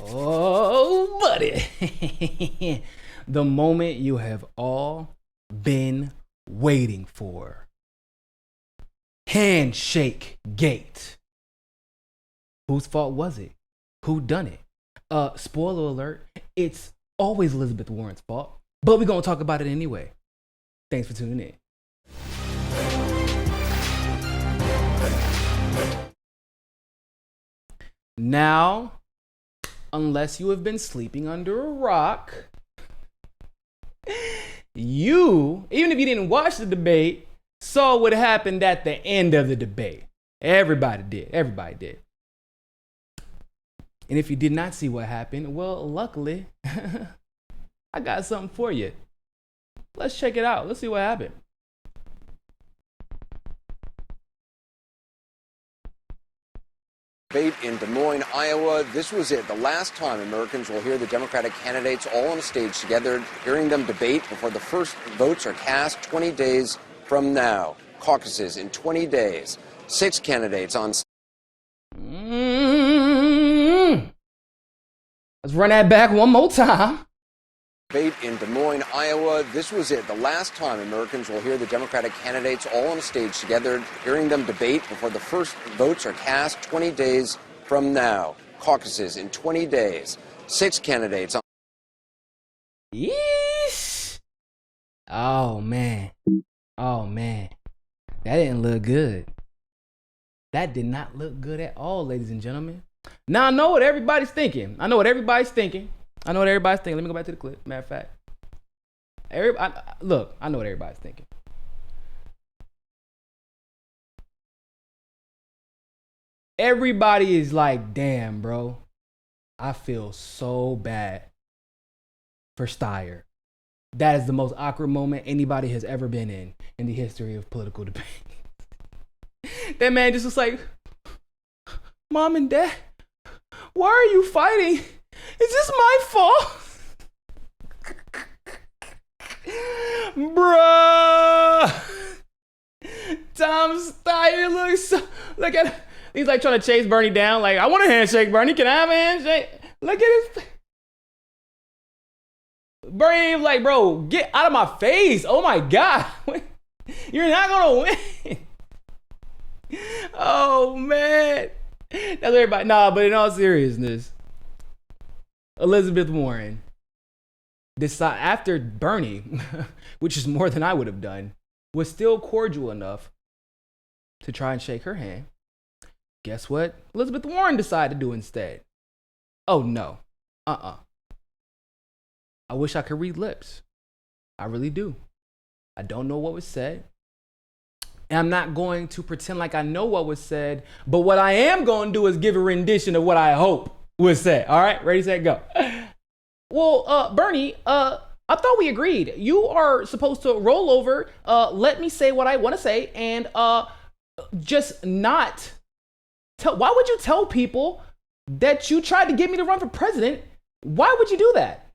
Oh, buddy. The moment you have all been waiting for. Handshakegate. Whose fault was it? Who done it? Spoiler alert, it's always Elizabeth Warren's fault, but we're going to talk about it anyway. Thanks for tuning in. Now, unless you have been sleeping under a rock, you, even if you didn't watch the debate, saw what happened at the end of the debate. Everybody did. And if you did not see what happened, well, luckily, I got something for you. Let's check it out. Let's see what happened. Debate in Des Moines, Iowa. This was it. The last time Americans will hear the Democratic candidates all on a stage together, hearing them debate before the first votes are cast 20 days from now. Caucuses in 20 days. 6 candidates on. Let's run that back one more time. Debate in Des Moines, Iowa. This was it. The last time Americans will hear the Democratic candidates all on a stage together, hearing them debate before the first votes are cast 20 days from now. Caucuses in 20 days. 6 candidates on. Yeesh. Oh, man. That didn't look good. That did not look good at all, ladies and gentlemen. Now I know what everybody's thinking. Let me go back to the clip. Matter of fact. I know what everybody's thinking. Everybody is like, damn, bro. I feel so bad for Steyer. That is the most awkward moment anybody has ever been in the history of political debate. That man just was like, Mom and Dad, why are you fighting? Is this my fault? Bruh. Tom Steyer look at, he's like trying to chase Bernie down. Like, I want a handshake, Bernie. Can I have a handshake? Look at his. Bernie like, bro, get out of my face. Oh my God. You're not gonna win. Oh man. That's everybody. Nah, but in all seriousness, Elizabeth Warren decided after Bernie, which is more than I would have done, was still cordial enough to try and shake her hand. Guess what Elizabeth Warren decided to do instead? Oh no. I wish I could read lips. I really do. I don't know what was said. And I'm not going to pretend like I know what was said, but what I am going to do is give a rendition of what I hope was said. All right, ready, set, go. Well, Bernie, I thought we agreed. You are supposed to roll over, let me say what I want to say, and just not tell. Why would you tell people that you tried to get me to run for president? Why would you do that?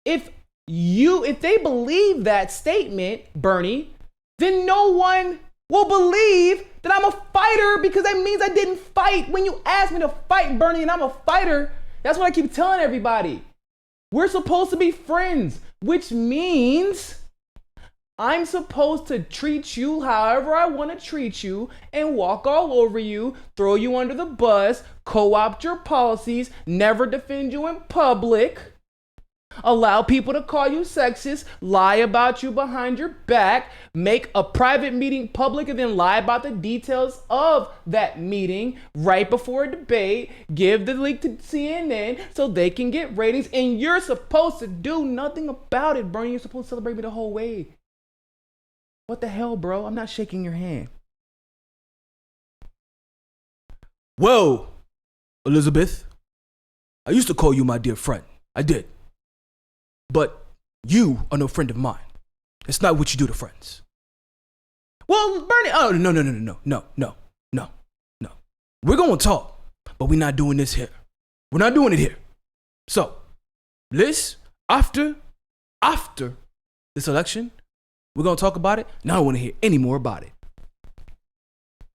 If they believe that statement, Bernie, then no one will believe that I'm a fighter, because that means I didn't fight when you asked me to fight, Bernie, and I'm a fighter. That's what I keep telling everybody. We're supposed to be friends, which means I'm supposed to treat you however I want to treat you and walk all over you, throw you under the bus, co-opt your policies, never defend you in public, allow people to call you sexist, lie about you behind your back, make a private meeting public, and then lie about the details of that meeting right before a debate, give the leak to CNN so they can get ratings, and you're supposed to do nothing about it, Bernie. You're supposed to celebrate me the whole way. What the hell, bro? I'm not shaking your hand. Whoa, Elizabeth. I used to call you my dear friend. I did. But you are no friend of mine. It's not what you do to friends. Well, Bernie, oh, no. We're going to talk, but we're not doing this here. We're not doing it here. So, Liz, after this election, we're going to talk about it. Now I don't want to hear any more about it.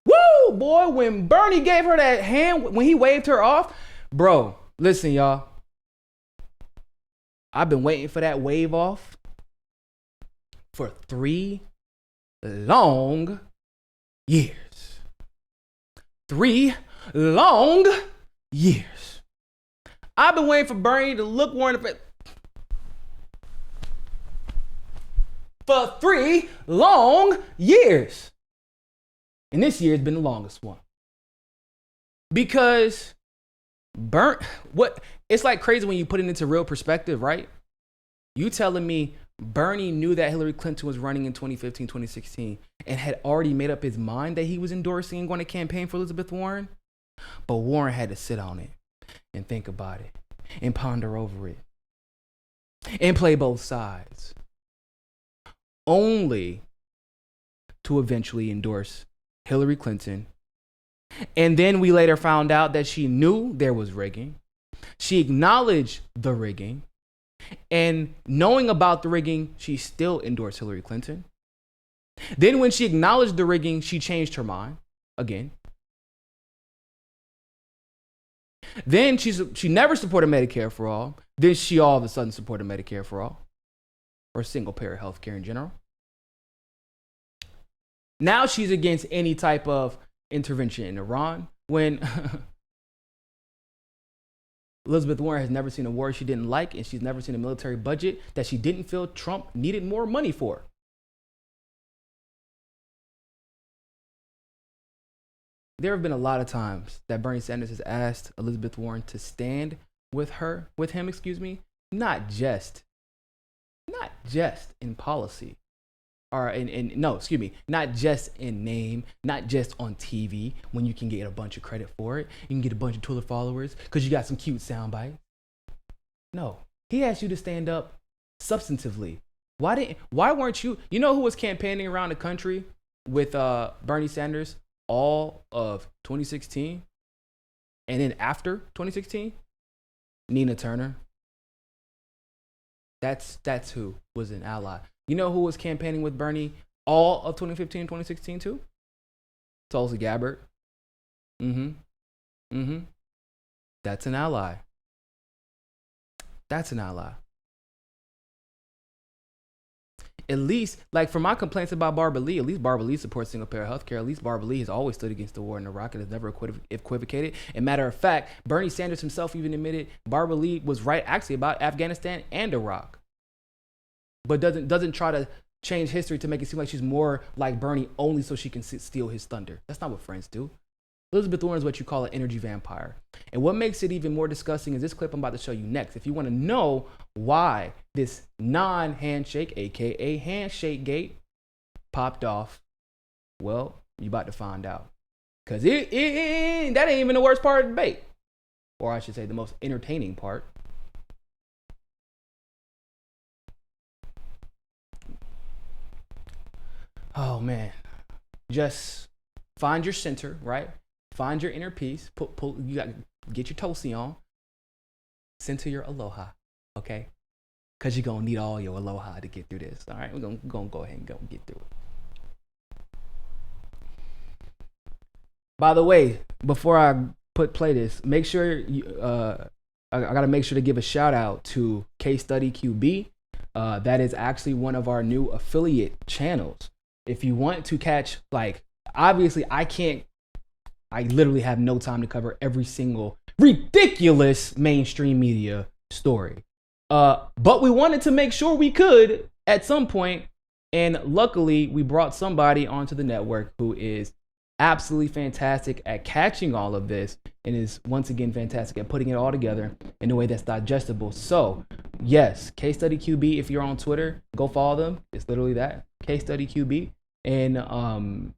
Woo, boy, when Bernie gave her that hand, when he waved her off, bro, listen, y'all. I've been waiting for that wave off for 3 long years. 3 long years. I've been waiting for Bernie to look Warren in the face for 3 long years. And this year has been the longest one. Because it's like crazy when you put it into real perspective, right? You telling me Bernie knew that Hillary Clinton was running in 2015, 2016 and had already made up his mind that he was endorsing and going to campaign for Elizabeth Warren? But Warren had to sit on it and think about it and ponder over it and play both sides, only to eventually endorse Hillary Clinton. And then we later found out that she knew there was rigging. She acknowledged the rigging. And knowing about the rigging, she still endorsed Hillary Clinton. Then when she acknowledged the rigging, she changed her mind again. Then she never supported Medicare for all. Then she all of a sudden supported Medicare for all, or single payer health care in general. Now she's against any type of intervention in Iran, when Elizabeth Warren has never seen a war she didn't like, and she's never seen a military budget that she didn't feel Trump needed more money for. There have been a lot of times that Bernie Sanders has asked Elizabeth Warren to stand with him, not just in policy, or not just in name, not just on TV when you can get a bunch of credit for it. You can get a bunch of Twitter followers because you got some cute sound bites. No, he asked you to stand up substantively. Why weren't you? You know who was campaigning around the country with Bernie Sanders all of 2016, and then after 2016? Nina Turner. That's who was an ally. You know who was campaigning with Bernie all of 2015 and 2016 too? Tulsi Gabbard. That's an ally. That's an ally. At least, like, for my complaints about Barbara Lee, at least Barbara Lee supports single payer health care. At least Barbara Lee has always stood against the war in Iraq and has never equivocated. And matter of fact, Bernie Sanders himself even admitted Barbara Lee was right actually about Afghanistan and Iraq, but doesn't try to change history to make it seem like she's more like Bernie only so she can steal his thunder. That's not what friends do. Elizabeth Warren is what you call an energy vampire. And what makes it even more disgusting is this clip I'm about to show you next. If you want to know why this non-handshake, aka Handshakegate, popped off, well, you about to find out. Because that ain't even the worst part of the debate. Or I should say the most entertaining part. Oh man, just find your center, right? Find your inner peace. You got to get your toasty on. Center your aloha, okay? Because you're going to need all your aloha to get through this, all right? We're going to go ahead and go get through it. By the way, before I play this, make sure I got to make sure to give a shout out to Case Study QB. That is actually one of our new affiliate channels. If you want to catch, like, obviously I literally have no time to cover every single ridiculous mainstream media story. But we wanted to make sure we could at some point. And luckily we brought somebody onto the network who is absolutely fantastic at catching all of this and is once again fantastic at putting it all together in a way that's digestible. So yes, Case Study QB, if you're on Twitter, go follow them. It's literally that, Case Study QB. And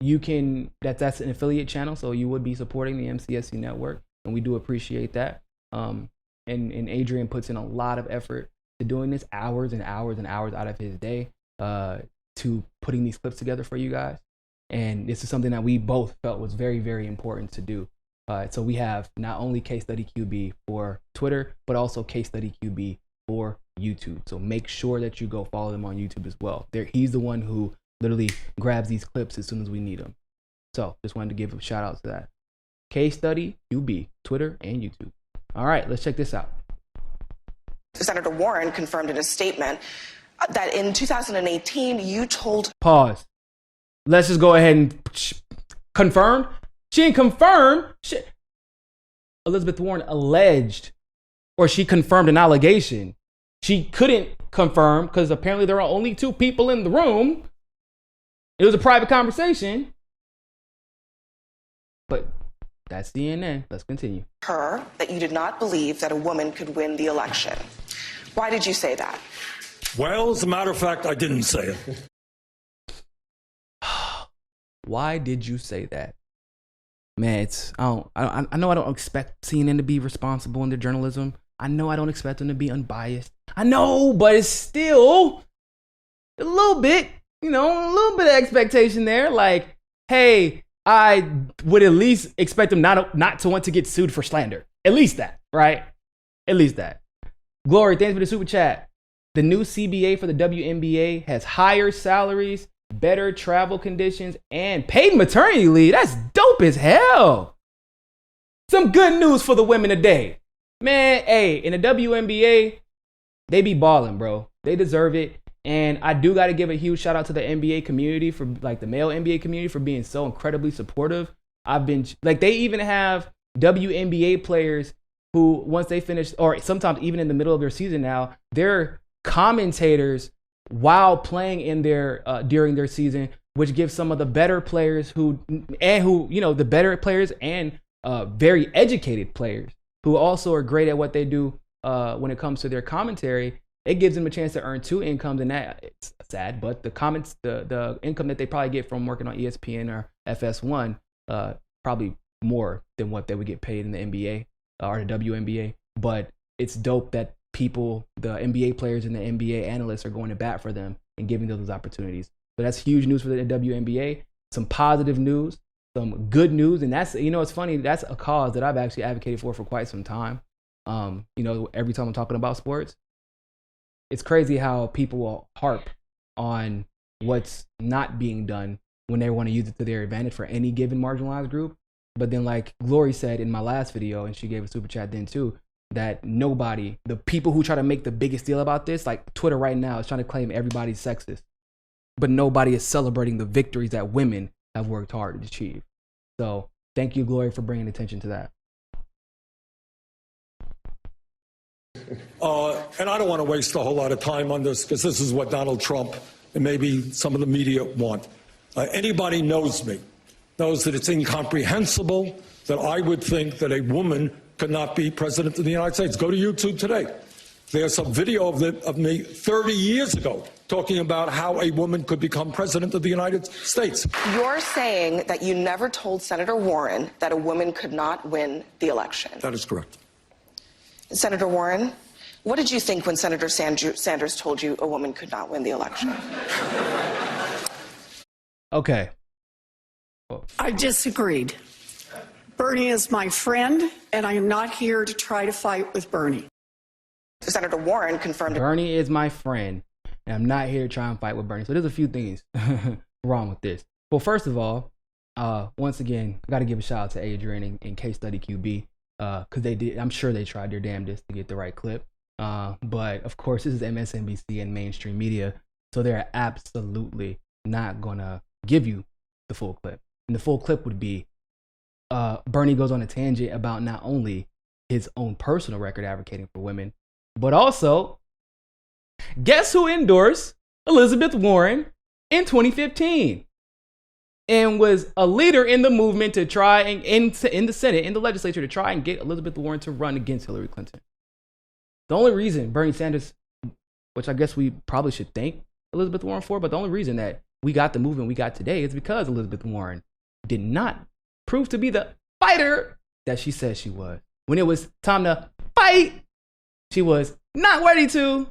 you can, that's an affiliate channel, so you would be supporting the MCSC network, and we do appreciate that. And Adrian puts in a lot of effort to doing this, hours and hours and hours out of his day, to putting these clips together for you guys. And this is something that we both felt was very, very important to do. So we have not only Case Study QB for Twitter, but also Case Study QB for YouTube. So make sure that you go follow them on YouTube as well. He's the one who literally grabs these clips as soon as we need them. So just wanted to give a shout out to that. Case Study QB, Twitter and YouTube. All right, let's check this out. Senator Warren confirmed in a statement that in 2018, you told... Pause. Let's just go ahead and confirm. She didn't confirm. Elizabeth Warren alleged, or she confirmed an allegation. She couldn't confirm because apparently there are only two people in the room. It was a private conversation. But that's CNN. Let's continue. Her that you did not believe that a woman could win the election. Why did you say that? Well, as a matter of fact, I didn't say it. Why did you say that? Man, I know I don't expect CNN to be responsible in their journalism. I know I don't expect them to be unbiased. I know, but it's still a little bit, a little bit of expectation there. Like, hey, I would at least expect them not to want to get sued for slander. At least that, right? At least that. Glory, thanks for the super chat. The new CBA for the WNBA has higher salaries, better travel conditions, and paid maternity leave. That's dope as hell. Some good news for the women today. Man, hey, in the WNBA, they be balling, bro. They deserve it. And I do got to give a huge shout out to the NBA community for like the male NBA community for being so incredibly supportive. I've been like, they even have WNBA players who once they finish, or sometimes even in the middle of their season now, they're commentators while playing in their during their season, which gives some of the better players the better players and very educated players who also are great at what they do when it comes to their commentary. It gives them a chance to earn two incomes, and that it's sad, but the income that they probably get from working on ESPN or FS1 probably more than what they would get paid in the NBA or the WNBA. But it's dope that people, the NBA players and the NBA analysts, are going to bat for them and giving them those opportunities. So that's huge news for the WNBA. Some positive news, some good news, and that's it's funny. That's a cause that I've actually advocated for quite some time. Every time I'm talking about sports. It's crazy how people will harp on what's not being done when they want to use it to their advantage for any given marginalized group. But then, like Glory said in my last video, and she gave a super chat then too, that the people who try to make the biggest deal about this, like Twitter right now is trying to claim everybody's sexist, but nobody is celebrating the victories that women have worked hard to achieve. So thank you, Glory, for bringing attention to that. And I don't want to waste a whole lot of time on this because this is what Donald Trump and maybe some of the media want. Anybody knows me, knows that it's incomprehensible that I would think that a woman could not be president of the United States. Go to YouTube today. There's a video of me 30 years ago talking about how a woman could become president of the United States. You're saying that you never told Senator Warren that a woman could not win the election. That is correct. Senator Warren, what did you think when Senator Sanders told you a woman could not win the election? Okay. I disagreed. Bernie is my friend, and I am not here to try to fight with Bernie. Senator Warren confirmed... Bernie is my friend, and I'm not here to try and fight with Bernie. So there's a few things wrong with this. Well, first of all, once again, I got to give a shout out to Adrian and Case Study QB. Because they did, I'm sure they tried their damnedest to get the right clip. But of course, this is MSNBC and mainstream media, so they're absolutely not gonna give you the full clip. And the full clip would be Bernie goes on a tangent about not only his own personal record advocating for women, but also guess who endorsed Elizabeth Warren in 2015? And was a leader in the movement to try and in the Senate, in the legislature, to try and get Elizabeth Warren to run against Hillary Clinton. The only reason Bernie Sanders, which I guess we probably should thank Elizabeth Warren for, but the only reason that we got the movement we got today is because Elizabeth Warren did not prove to be the fighter that she said she was. When it was time to fight, she was not ready to.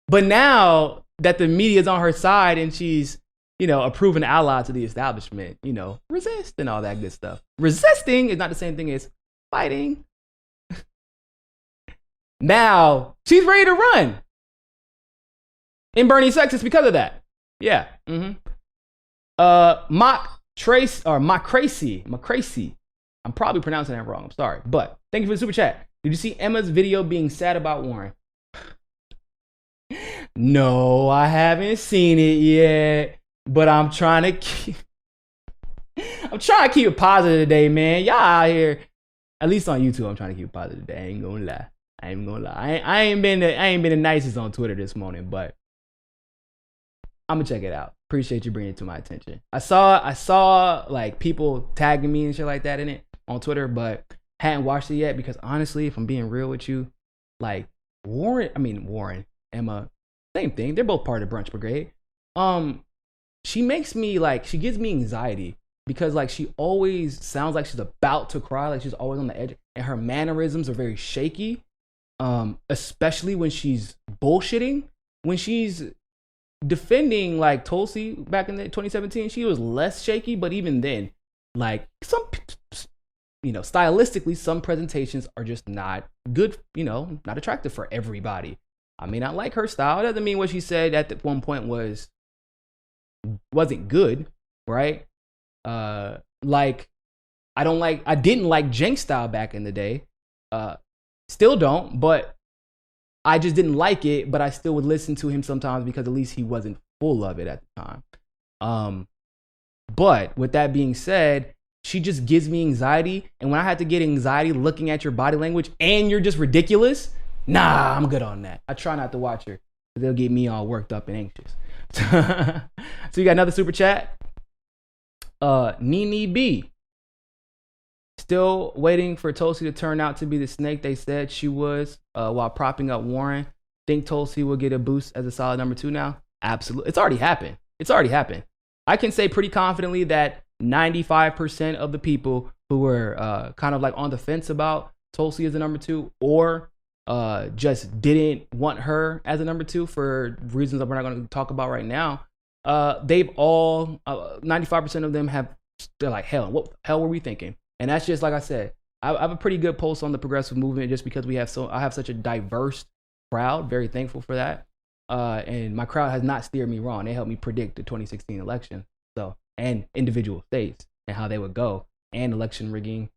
But now that the media is on her side and she's a proven ally to the establishment, resist and all that good stuff. Resisting is not the same thing as fighting. Now she's ready to run. And Bernie's sexist because of that. Yeah. Macracy. I'm probably pronouncing that wrong. I'm sorry. But thank you for the super chat. Did you see Emma's video being sad about Warren? No, I haven't seen it yet, but I'm trying to keep it positive today, man. Y'all out here, at least on YouTube, I'm trying to keep it positive today. I ain't gonna lie. I ain't been the nicest on Twitter this morning, but I'm gonna check it out. Appreciate you bringing it to my attention. I saw like people tagging me and shit like that in it on Twitter, but hadn't watched it yet because honestly, if I'm being real with you, like Warren, Emma, same thing. They're both part of the Brunch Brigade. She gives me anxiety because like she always sounds like she's about to cry, like she's always on the edge, and her mannerisms are very shaky. Especially when she's bullshitting. When she's defending like Tulsi back in 2017, she was less shaky, but even then, like stylistically, some presentations are just not good, not attractive for everybody. I may not like her style. It doesn't mean what she said at one point wasn't good, right? I didn't like Jenk's style back in the day. Still don't, but I just didn't like it, but I still would listen to him sometimes because at least he wasn't full of it at the time. But with that being said, she just gives me anxiety. And when I had to get anxiety looking at your body language and you're just ridiculous, nah, I'm good on that. I try not to watch her. They'll get me all worked up and anxious. So you got another super chat. Nene B. Still waiting for Tulsi to turn out to be the snake they said she was while propping up Warren. Think Tulsi will get a boost as a solid number 2 now? Absolutely. It's already happened. I can say pretty confidently that 95% of the people who were kind of like on the fence about Tulsi as a number 2 or just didn't want her as a number 2 for reasons that we're not going to talk about right now, they've all, 95% of them they're like, what the hell were we thinking? And that's just like I said, I have a pretty good pulse on the progressive movement just because I have such a diverse crowd. Very thankful for that. And my crowd has not steered me wrong. They helped me predict the 2016 election. So, and individual states and how they would go and election rigging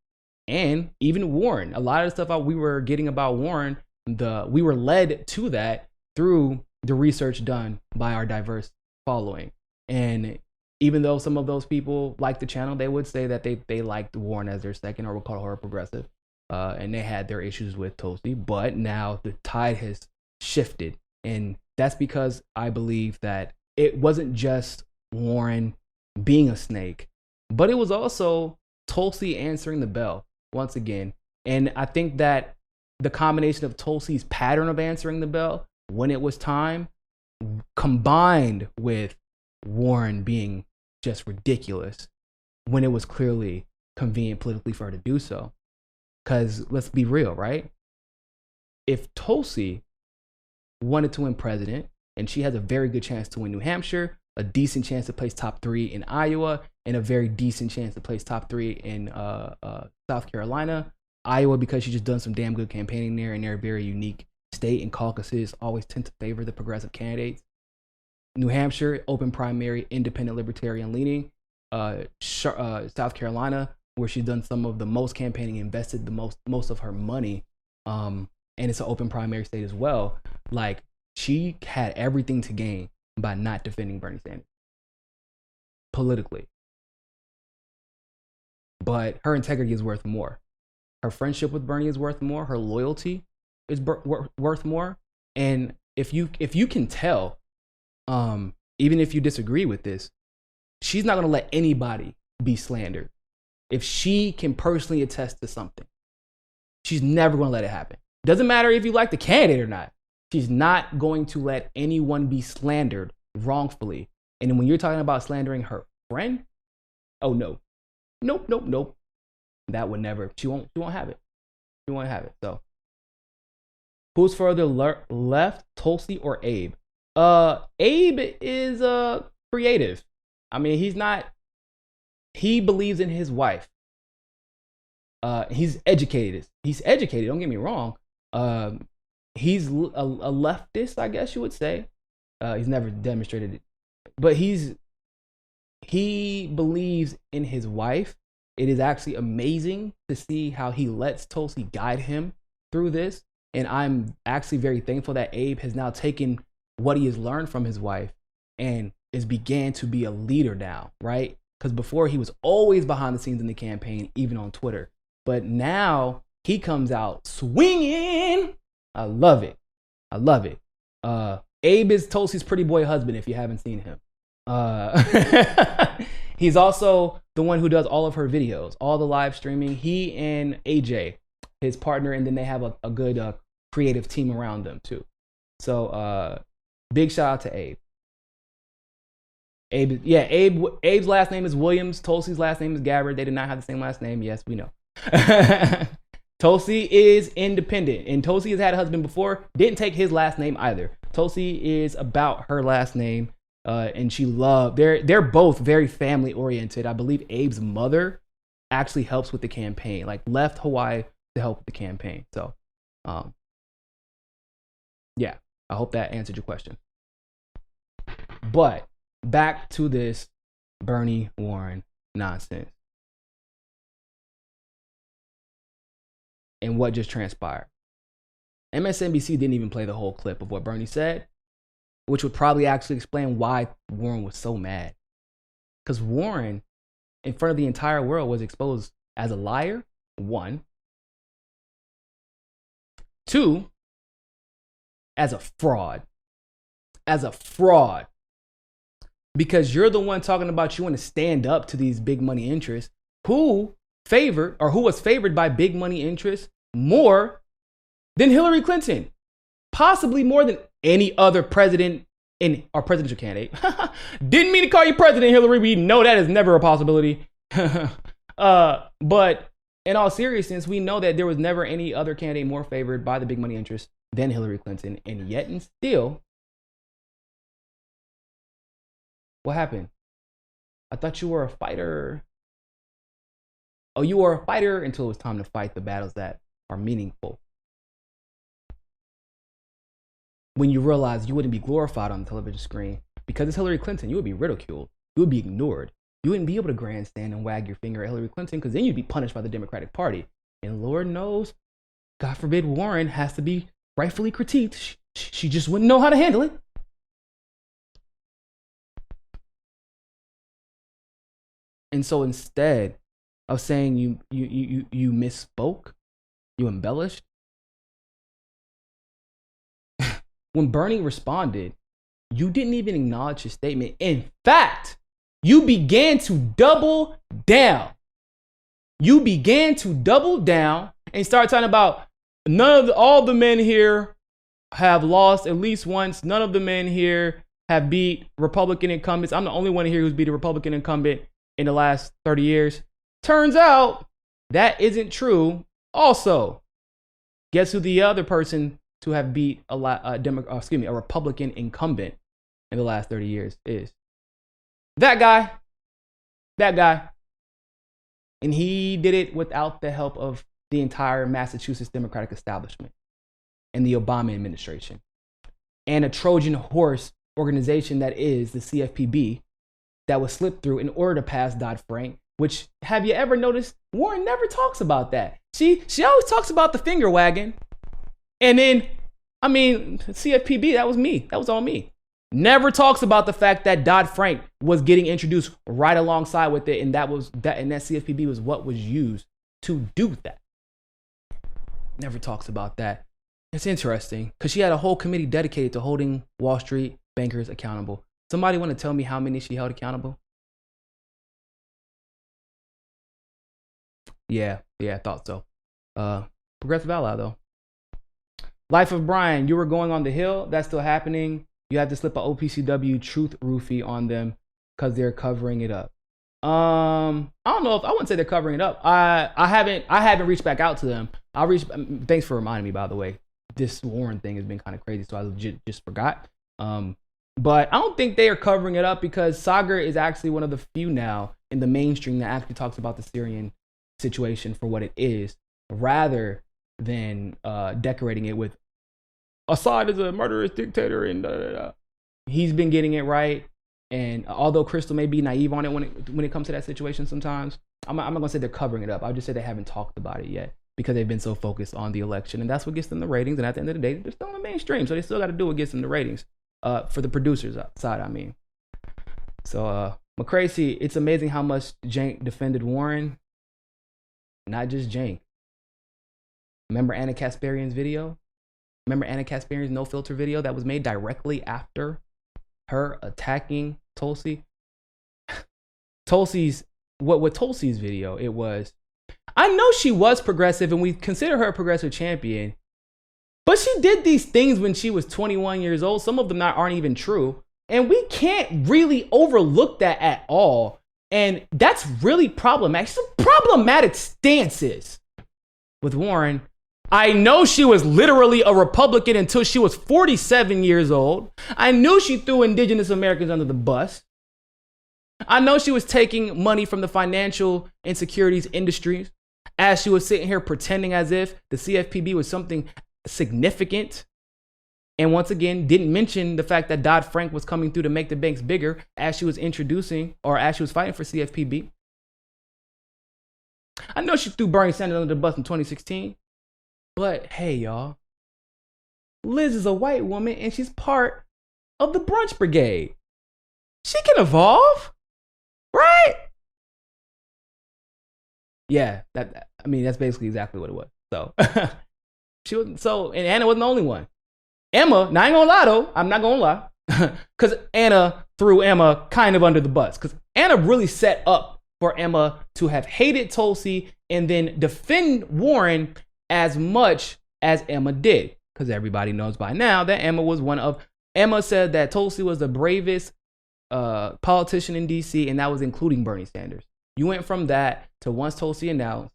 and even Warren. A lot of the stuff we were getting about Warren, we were led to that through the research done by our diverse following. And even though some of those people like the channel, they would say that they liked Warren as their second, or we'll call her progressive. And they had their issues with Tulsi, but now the tide has shifted. And that's because I believe that it wasn't just Warren being a snake, but it was also Tulsi answering the bell once again. And I think that the combination of Tulsi's pattern of answering the bell when it was time, combined with Warren being just ridiculous when it was clearly convenient politically for her to do so. Because let's be real, right? If Tulsi wanted to win president, and she has a very good chance to win New Hampshire, a decent chance to place top 3 in Iowa, and a very decent chance to place top 3 in South Carolina. Iowa, because she's just done some damn good campaigning there, and they're a very unique state, and caucuses always tend to favor the progressive candidates. New Hampshire, open primary, independent libertarian leaning. South Carolina, where she's done some of the most campaigning, invested the most of her money, and it's an open primary state as well. Like, she had everything to gain by not defending Bernie Sanders politically. But her integrity is worth more. Her friendship with Bernie is worth more. Her loyalty is worth more. And if you can tell, even if you disagree with this, she's not going to let anybody be slandered. If she can personally attest to something, she's never going to let it happen. Doesn't matter if you like the candidate or not. She's not going to let anyone be slandered wrongfully. And when you're talking about slandering her friend, oh no. Nope. That would never. She won't have it. She won't have it. So, who's further left, Tulsi or Abe? Abe is creative. I mean, he's not. He believes in his wife. He's educated. Don't get me wrong. He's a leftist, I guess you would say. He's never demonstrated it, but he believes in his wife. It is actually amazing to see how he lets Tulsi guide him through this. And I'm actually very thankful that Abe has now taken what he has learned from his wife and is began to be a leader now, right? Because before he was always behind the scenes in the campaign, even on Twitter. But now he comes out swinging. I love it. I love it. Abe is Tulsi's pretty boy husband if you haven't seen him. He's also the one who does all of her videos, all the live streaming. He and AJ, his partner, and then they have a good creative team around them too. So big shout out to Abe. Abe's last name is Williams. Tulsi's last name is Gabbard. They did not have the same last name. Yes, we know. Tulsi is independent, and Tulsi has had a husband before. Didn't take his last name either. Tulsi is about her last name, and she loved. They're both very family oriented. I believe Abe's mother actually helps with the campaign, like left Hawaii to help with the campaign. So, yeah, I hope that answered your question. But back to this Bernie Warren nonsense and what just transpired. MSNBC didn't even play the whole clip of what Bernie said, which would probably actually explain why Warren was so mad. Because Warren, in front of the entire world, was exposed as a liar, one. Two, as a fraud. As a fraud. Because you're the one talking about you want to stand up to these big money interests who was favored by big money interests more than Hillary Clinton, possibly more than any other president in our presidential candidate. Didn't mean to call you president, Hillary. We know that is never a possibility. But in all seriousness, we know that there was never any other candidate more favored by the big money interests than Hillary Clinton. And yet and still, what happened? I thought you were a fighter. Oh, you were a fighter until it was time to fight the battles that are meaningful. When you realize you wouldn't be glorified on the television screen because it's Hillary Clinton, you would be ridiculed. You would be ignored. You wouldn't be able to grandstand and wag your finger at Hillary Clinton because then you'd be punished by the Democratic Party. And Lord knows, God forbid, Warren has to be rightfully critiqued. She just wouldn't know how to handle it. And so instead of saying you misspoke, you embellished. When Bernie responded, you didn't even acknowledge his statement. In fact, you began to double down. You began to double down and start talking about all the men here have lost at least once. None of the men here have beat Republican incumbents. I'm the only one here who's beat a Republican incumbent in the last 30 years. Turns out that isn't true. Also, guess who the other person to have beat a Republican incumbent in the last 30 years is? That guy. That guy. And he did it without the help of the entire Massachusetts Democratic establishment and the Obama administration and a Trojan horse organization that is the CFPB that was slipped through in order to pass Dodd-Frank, which, have you ever noticed, Warren never talks about that. She always talks about the finger wagging. And then, CFPB, that was me. That was all me. Never talks about the fact that Dodd-Frank was getting introduced right alongside with it, and that CFPB was what was used to do that. Never talks about that. It's interesting because she had a whole committee dedicated to holding Wall Street bankers accountable. Somebody want to tell me how many she held accountable? Yeah, I thought so. Progressive ally, though. Life of Brian, you were going on the Hill. That's still happening. You had to slip a OPCW truth roofie on them because they're covering it up. I don't know if I wouldn't say they're covering it up. I haven't reached back out to them. Thanks for reminding me, by the way. This Warren thing has been kind of crazy, so I legit just forgot. But I don't think they are covering it up because Sagar is actually one of the few now in the mainstream that actually talks about the Syrian situation for what it is, rather than decorating it with Assad is a murderous dictator and da, da, da. He's been getting it right. And although Crystal may be naive on it when it comes to that situation sometimes, I'm not gonna say they're covering it up. I'll just say they haven't talked about it yet. because they've been so focused on the election. And that's what gets them the ratings. And at the end of the day, they're still in the mainstream. So they still got to do what gets them the ratings for the producers side, I mean. So, McCracy, it's amazing how much Jank defended Warren. Not just Jank. Remember Anna Kasparian's video? Remember Anna Kasparian's no filter video that was made directly after her attacking Tulsi? What Tulsi's video, it was, I know she was progressive and we consider her a progressive champion, but she did these things when she was 21 years old. Some of them aren't even true. And we can't really overlook that at all. And that's really problematic. Some problematic stances with Warren. I know she was literally a Republican until she was 47 years old. I knew she threw indigenous Americans under the bus. I know she was taking money from the financial and securities industries as she was sitting here pretending as if the CFPB was something significant. And once again, didn't mention the fact that Dodd-Frank was coming through to make the banks bigger as she was introducing or as she was fighting for CFPB. I know she threw Bernie Sanders under the bus in 2016. But hey, y'all, Liz is a white woman and she's part of the brunch brigade. She can evolve, right? Yeah, that's basically exactly what it was. So and Anna wasn't the only one. Emma, now I ain't gonna lie though, I'm not gonna lie, because Anna threw Emma kind of under the bus, because Anna really set up for Emma to have hated Tulsi and then defend Warren as much as Emma did, because everybody knows by now that Emma said that Tulsi was the bravest politician in DC, and that was including Bernie Sanders. You went from that to once Tulsi announced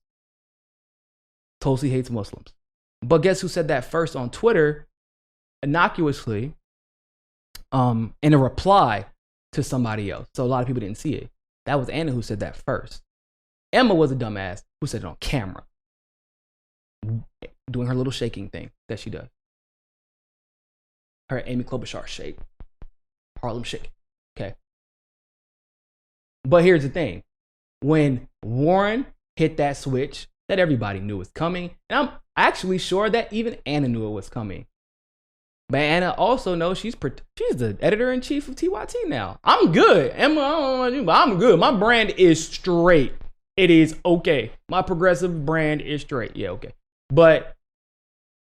Tulsi hates Muslims. But guess who said that first on Twitter, innocuously, in a reply to somebody else. So a lot of people didn't see it. That was Anna who said that first. Emma was a dumbass who said it on camera, doing her little shaking thing that she does. Her Amy Klobuchar shake. Harlem shake. Okay. But here's the thing. When Warren hit that switch that everybody knew was coming, and I'm actually sure that even Anna knew it was coming. But Anna also knows she's the editor-in-chief of TYT now. I'm good. Emma, I don't know about you, but I'm good. My brand is straight. It is okay. My progressive brand is straight. Yeah, okay. But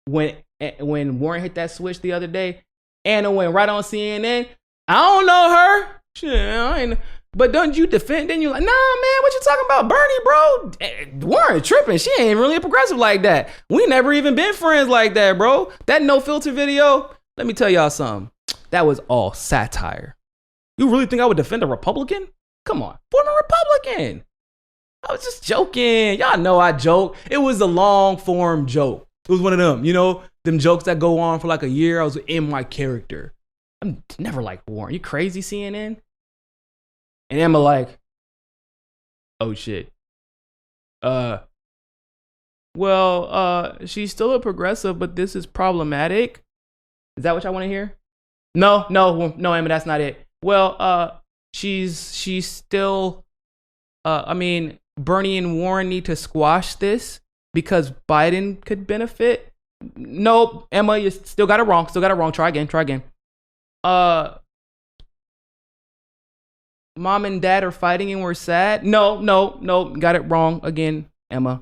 when Warren hit that switch the other day, Anna went right on CNN. I don't know her. Shit, but don't you defend? Then you like, nah, man, what you talking about? Bernie, bro. Warren tripping. She ain't really a progressive like that. We never even been friends like that, bro. That no filter video, let me tell y'all something. That was all satire. You really think I would defend a Republican? Come on, former Republican. I was just joking. Y'all know I joke. It was a long form joke. It was one of them, them jokes that go on for like a year. I was in my character. I'm never like Warren. You crazy, CNN? And Emma like, oh shit. She's still a progressive, but this is problematic. Is that what y'all want to hear? No, Emma, that's not it. Well, she's still, Bernie and Warren need to squash this because Biden could benefit. Nope, Emma, you still got it wrong. Try again. Mom and dad are fighting and we're sad. No, got it wrong again, Emma.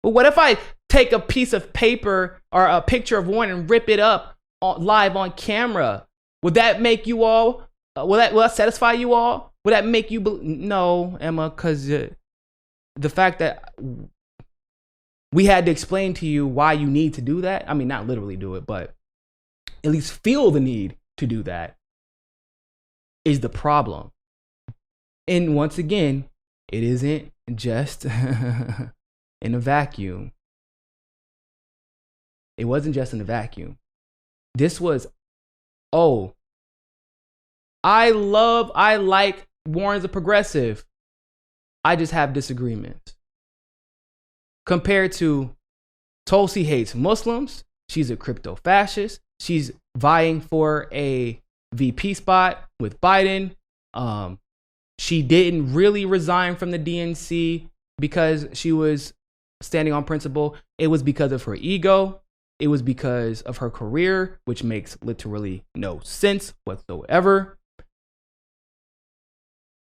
But what if I take a piece of paper or a picture of Warren and rip it up live on camera? Would that make you all, will that satisfy you all? Would that make you, no, Emma, because the fact that we had to explain to you why you need to do that. I mean, not literally do it, but at least feel the need to do that is the problem. And once again, it isn't just in a vacuum. It wasn't just in a vacuum. This was, I like Warren's a progressive. I just have disagreements. Compared to Tulsi hates Muslims. She's a crypto fascist. She's vying for a VP spot with Biden. She didn't really resign from the DNC because she was standing on principle. It was because of her ego. It was because of her career, which makes literally no sense whatsoever.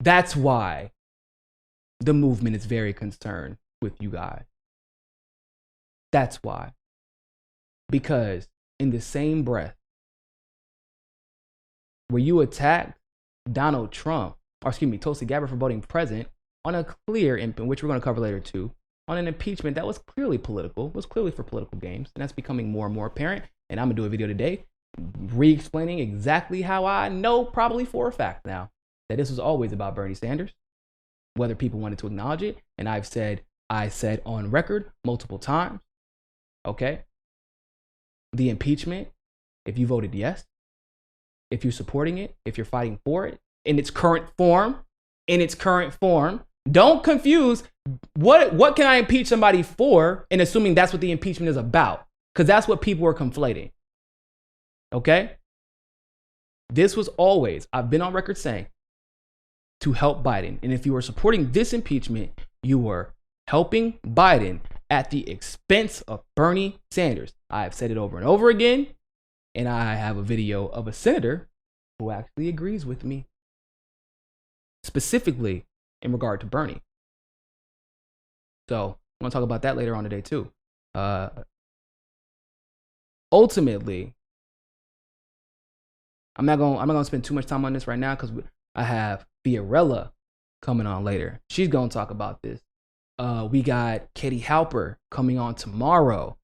That's why the movement is very concerned with you guys. That's why. Because in the same breath where you attack Donald Trump, or excuse me, Tulsi Gabbard for voting president on a clear impeachment, which we're going to cover later too, on an impeachment that was clearly political, was clearly for political games, and that's becoming more and more apparent. And I'm going to do a video today re-explaining exactly how I know, probably for a fact now, that this was always about Bernie Sanders, whether people wanted to acknowledge it. And I said on record multiple times, okay, the impeachment, if you voted yes, if you're supporting it, if you're fighting for it in its current form, don't confuse what can I impeach somebody for and assuming that's what the impeachment is about, because that's what people are conflating. Okay? This was always, I've been on record saying, to help Biden. And if you were supporting this impeachment, you were helping Biden at the expense of Bernie Sanders. I have said it over and over again, and I have a video of a senator who actually agrees with me, specifically in regard to Bernie. So I want to talk about that later on today too. Ultimately, I'm not gonna spend too much time on this right now because I have Fiorella coming on later. She's gonna talk about this. We got Katie Halper coming on tomorrow.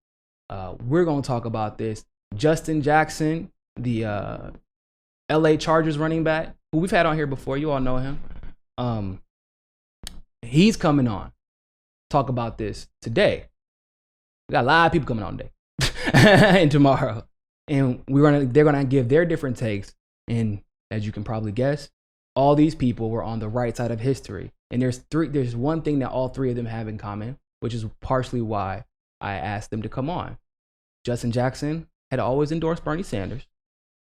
We're gonna talk about this. Justin Jackson, the LA Chargers running back, who we've had on here before. You all know him. He's coming on. Talk about this today. We got a lot of people coming on today and tomorrow, and they're gonna give their different takes. And as you can probably guess, all these people were on the right side of history. And there's one thing that all three of them have in common, which is partially why I asked them to come on. Justin Jackson had always endorsed Bernie Sanders,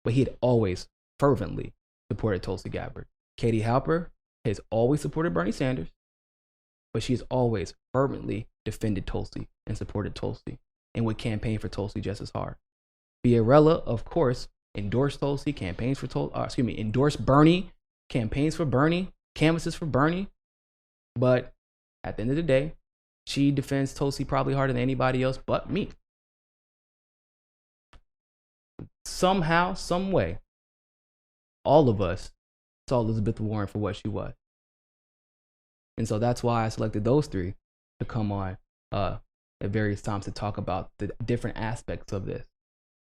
but he had always fervently supported Tulsi Gabbard. Katie Halper has always supported Bernie Sanders, but she has always fervently defended Tulsi and supported Tulsi and would campaign for Tulsi just as hard. Fiorella, of course, endorsed Tulsi, endorsed Bernie, campaigns for Bernie, canvasses for Bernie. But at the end of the day, she defends Tulsi probably harder than anybody else but me. Somehow, some way, all of us saw Elizabeth Warren for what she was. And so that's why I selected those three to come on at various times to talk about the different aspects of this.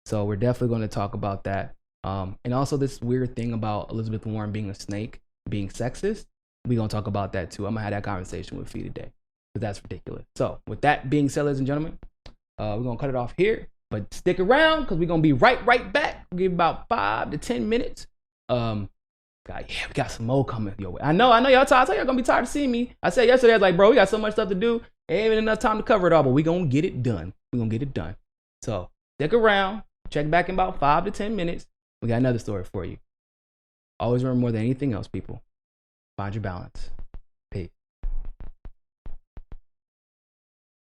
So we're definitely going to talk about that. And also this weird thing about Elizabeth Warren being a snake, being sexist. We're going to talk about that too. I'm going to have that conversation with Fee today, because that's ridiculous. So with that being said, ladies and gentlemen, we're going to cut it off here. But stick around, because we're going to be right back. We'll give about 5 to 10 minutes. We got some more coming your way. I know y'all tired. I thought y'all going to be tired of seeing me. I said yesterday, I was like, bro, we got so much stuff to do. Ain't even enough time to cover it all, but we're going to get it done. So stick around. Check back in about 5 to 10 minutes. We got another story for you. Always remember, more than anything else, people, find your balance. Peace.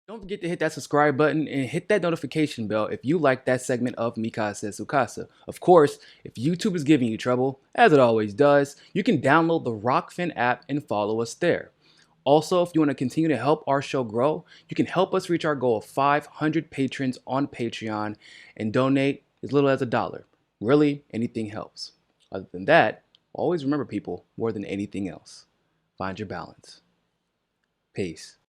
Don't forget to hit that subscribe button and hit that notification bell if you like that segment of Mi Casa Su Casa. Of course, if YouTube is giving you trouble, as it always does, you can download the Rockfin app and follow us there. Also, if you want to continue to help our show grow, you can help us reach our goal of 500 patrons on Patreon and donate as little as $1. Really, anything helps. Other than that, always remember, people, more than anything else, find your balance. Peace.